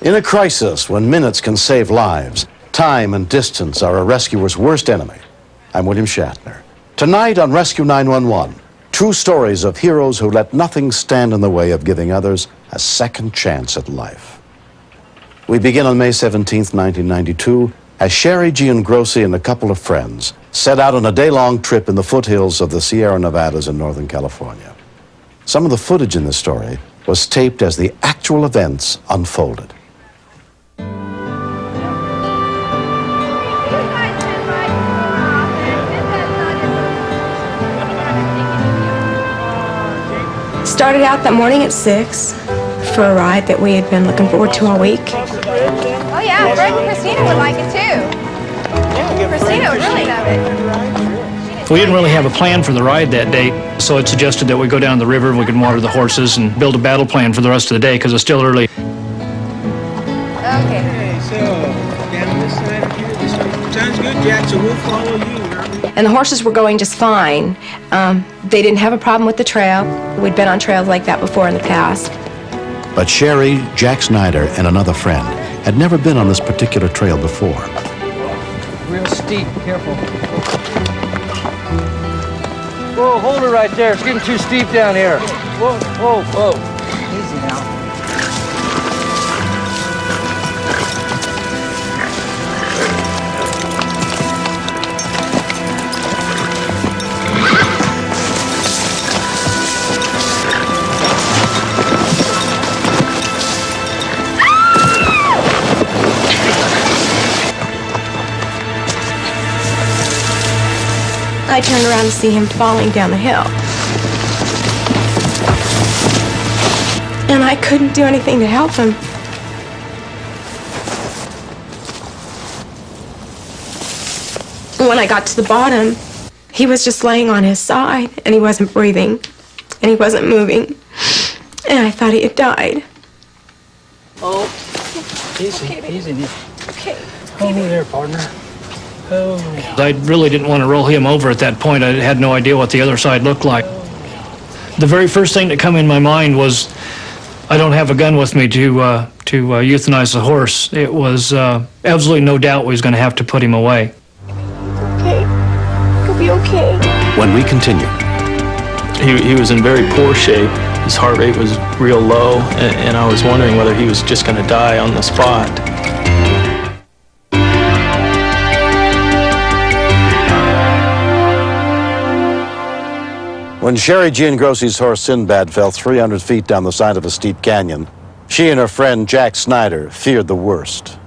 In a crisis, when minutes can save lives, time and distance are a rescuer's worst enemy. I'm William Shatner. Tonight on Rescue 911, true stories of heroes who let nothing stand in the way of giving others a second chance at life. We begin on May 17th, 1992, as Sherry Giangrossi and a couple of friends set out on a day-long trip in the foothills of the Sierra Nevadas in Northern California. Some of the footage in this story was taped as the actual events unfolded. Started out that morning at 6 for a ride that we had been looking forward to all week. Oh yeah, Fred and Christina would like it too. Christina would really love it. We didn't really have a plan for the ride that day, so it suggested that we go down the river, we could water the horses, and build a battle plan for the rest of the day, because it's still early. Okay. So, down this side here, this way. Sounds good, Jack, so we'll follow you. And the horses were going just fine. They didn't have a problem with the trail. We'd been on trails like that before in the past. But Sherry, Jack Snyder, and another friend had never been on this particular trail before. Real steep, careful. Whoa, hold her right there. It's getting too steep down here. Whoa, whoa, whoa. Easy now. I turned around to see him falling down the hill. And I couldn't do anything to help him. When I got to the bottom, he was just laying on his side, and he wasn't breathing, and he wasn't moving. And I thought he had died. Oh, easy, Okay, baby. easy. Okay. Hold me there, partner. Oh. I really didn't want to roll him over at that point. I had no idea what the other side looked like. The very first thing that came in my mind was, I don't have a gun with me to euthanize the horse. It was absolutely no doubt we was going to have to put him away. Okay. He'll be okay. When we continue, He was in very poor shape. His heart rate was real low, and I was wondering whether he was just going to die on the spot. when Sherry Giangrossi's horse Sinbad fell 300 feet down the side of a steep canyon, she and her friend Jack Snyder feared the worst.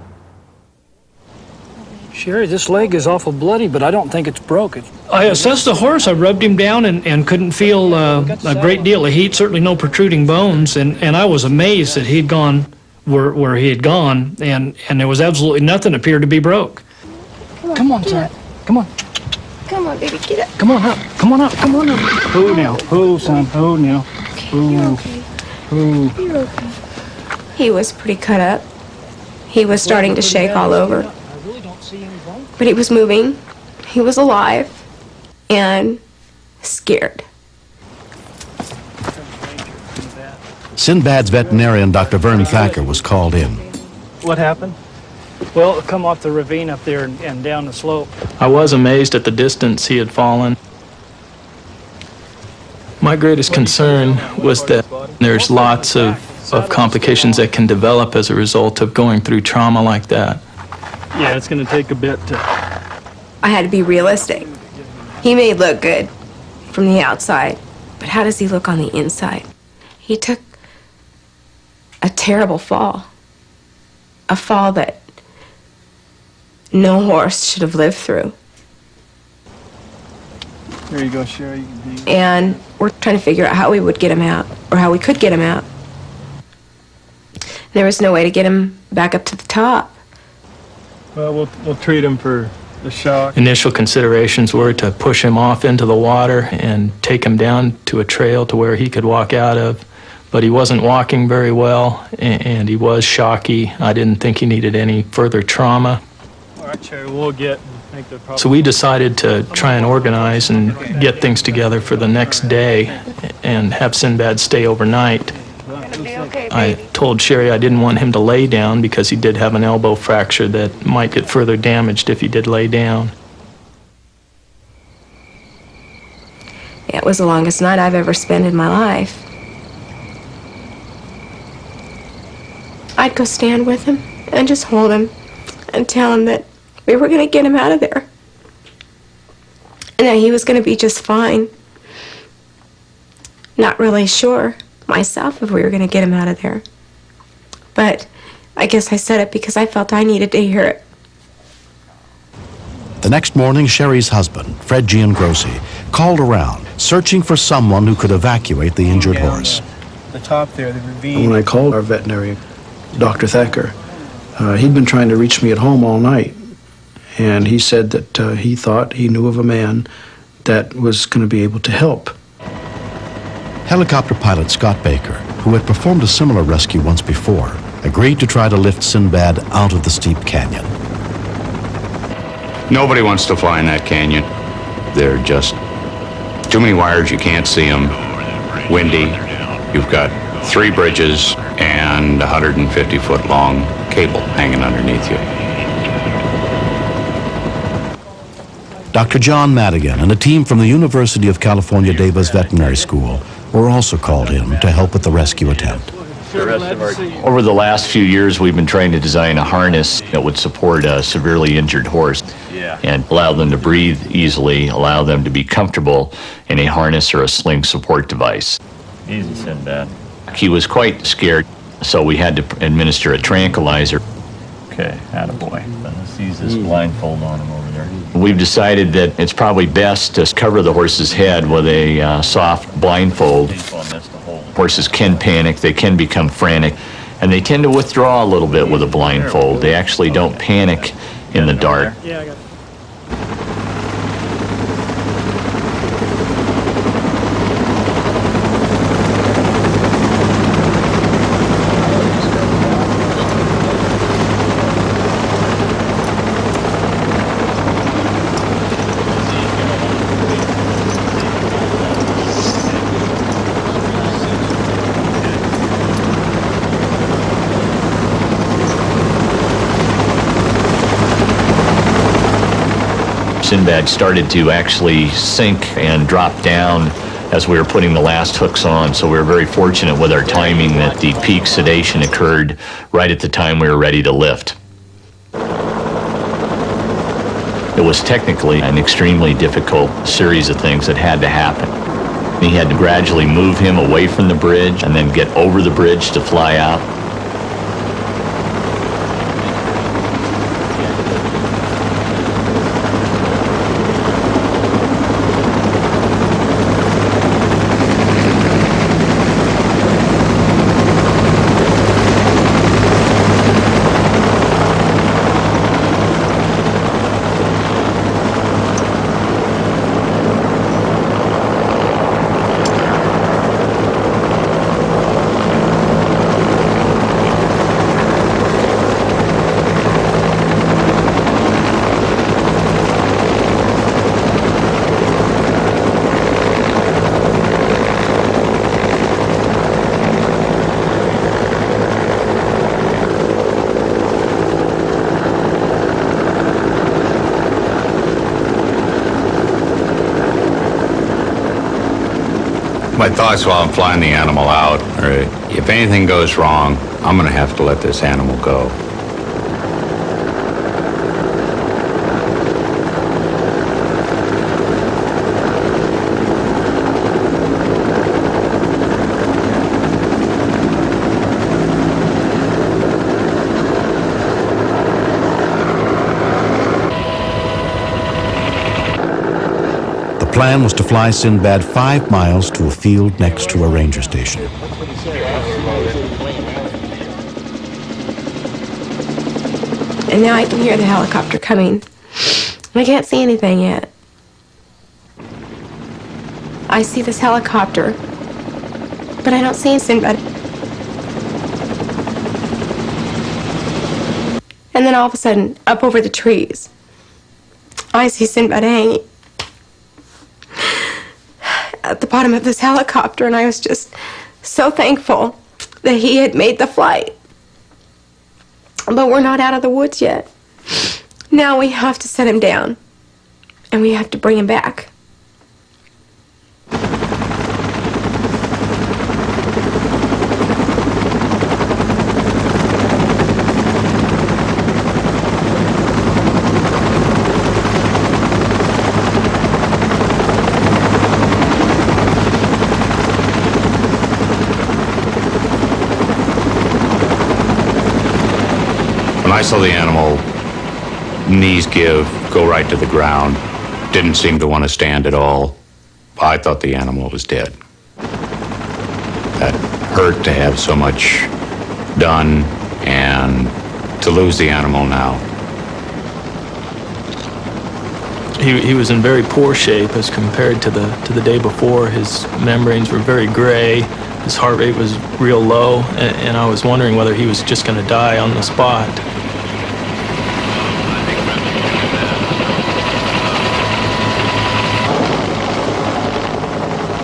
Sherry, this leg is awful bloody, but I don't think it's broken. I assessed the horse. I rubbed him down and couldn't feel a great deal of heat, certainly no protruding bones, and I was amazed that he'd gone where he had gone, and there was absolutely nothing appeared to be broke. Come on, son. Come on. Come on, baby, get up. Come on up. Come on up. Come on up. Who now? Who, son? Who now? Okay, you're okay. Who? You're okay. He was pretty cut up. He was starting to shake all over. But he was moving. He was alive and scared. Sinbad's veterinarian, Dr. Vern Thacker, was called in. What happened? Well, come off the ravine up there and down the slope. I was amazed at the distance he had fallen. My greatest concern was that there's lots of complications that can develop as a result of going through trauma like that. Yeah, it's going to take a bit to... I had to be realistic. He may look good from the outside, but how does he look on the inside? He took a terrible fall. A fall that no horse should have lived through. There you go, Sherry. And we're trying to figure out how we would get him out, or how we could get him out. There was no way to get him back up to the top. Well, we'll treat him for the shock. Initial considerations were to push him off into the water and take him down to a trail to where he could walk out of. But he wasn't walking very well, and he was shocky. I didn't think he needed any further trauma. All right, Sherry, we'll make the problem. So we decided to try and organize and get things together for the next day and have Sinbad stay overnight. gonna be okay, I baby. told Sherry I didn't want him to lay down because he did have an elbow fracture that might get further damaged if he did lay down. It was the longest night I've ever spent in my life. I'd go stand with him and just hold him and tell him that we were going to get him out of there. And that he was going to be just fine. Not really sure myself if we were going to get him out of there. But I guess I said it because I felt I needed to hear it. The next morning, Sherry's husband, Fred Giangrossi, called around, searching for someone who could evacuate the injured horse. The top there, the ravine. When I called our veterinary, Dr. Thacker, he'd been trying to reach me at home all night. And he said that he thought he knew of a man that was going to be able to help. Helicopter pilot Scott Baker, who had performed a similar rescue once before, agreed to try to lift Sinbad out of the steep canyon. Nobody wants to fly in that canyon. There are just too many wires, you can't see them. Windy. You've got 3 bridges and 150-foot long cable hanging underneath you. Dr. John Madigan and a team from the University of California Davis Veterinary School were also called in to help with the rescue attempt. Over the last few years, we've been trying to design a harness that would support a severely injured horse and allow them to breathe easily, allow them to be comfortable in a harness or a sling support device. Easy, Sinbad. He was quite scared, so we had to administer a tranquilizer. Okay, attaboy. Let's use this blindfold on him over there. We've decided that it's probably best to cover the horse's head with a soft blindfold. Horses can panic, they can become frantic, and they tend to withdraw a little bit with a blindfold. They actually don't panic in the dark. Yeah, I got it. Sinbad started to actually sink and drop down as we were putting the last hooks on, so we were very fortunate with our timing that the peak sedation occurred right at the time we were ready to lift. It was technically an extremely difficult series of things that had to happen. He had to gradually move him away from the bridge and then get over the bridge to fly out. My thoughts while I'm flying the animal out are, if anything goes wrong, I'm going to have to let this animal go. The plan was to fly Sinbad 5 miles to a field next to a ranger station. And now I can hear the helicopter coming. I can't see anything yet. I see this helicopter, but I don't see Sinbad. And then all of a sudden, up over the trees, I see Sinbad hanging at the bottom of this helicopter, and I was just so thankful. that he had made the flight. But we're not out of the woods yet. Now we have to set him down, and we have to bring him back. When I saw the animal, knees give, go right to the ground, didn't seem to want to stand at all, I thought the animal was dead. That hurt to have so much done and to lose the animal now. He was in very poor shape as compared to the day before. His membranes were very gray. His heart rate was real low, and I was wondering whether he was just going to die on the spot.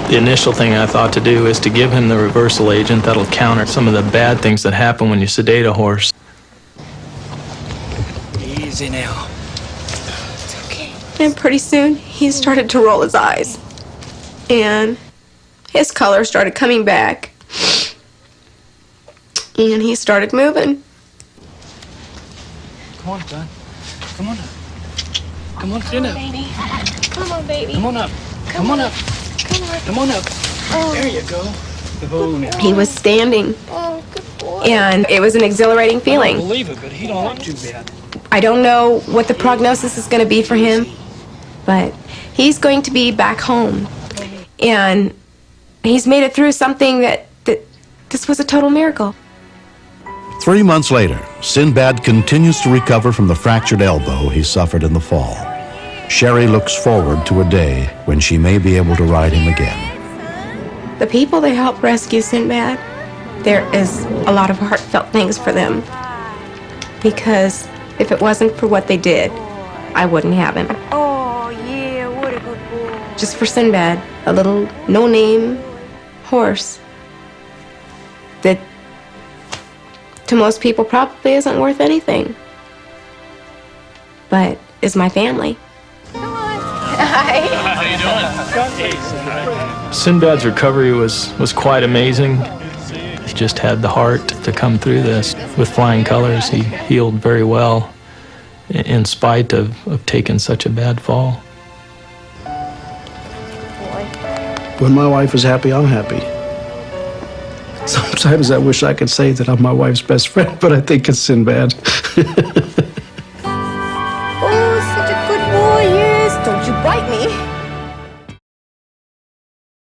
The initial thing I thought to do is to give him the reversal agent that'll counter some of the bad things that happen when you sedate a horse. Easy now. And pretty soon, he started to roll his eyes. And his color started coming back. And he started moving. Come on, son. Come on up. Come on, stand up. Baby. Come on, baby. Come on up. Come on up. Come on up. There you go. Oh, now. He was standing. Oh, good boy. And it was an exhilarating I don't feeling. believe it, but he don't look too bad. I don't know what the prognosis is going to be for him, but he's going to be back home. And he's made it through something that this was a total miracle. 3 months later, Sinbad continues to recover from the fractured elbow he suffered in the fall. Sherry looks forward to a day when she may be able to ride him again. The people that helped rescue Sinbad, there is a lot of heartfelt things for them. Because if it wasn't for what they did, I wouldn't have him. Oh, yeah, what a good boy. Just for Sinbad, a little no-name horse that to most people probably isn't worth anything, but is my family. Sinbad's recovery was quite amazing. He just had the heart to come through this with flying colors. He healed very well in spite of taking such a bad fall. When my wife is happy, I'm happy. Sometimes I wish I could say that I'm my wife's best friend, but I think it's Sinbad. Oh, such a good boy, yes. Don't you bite me.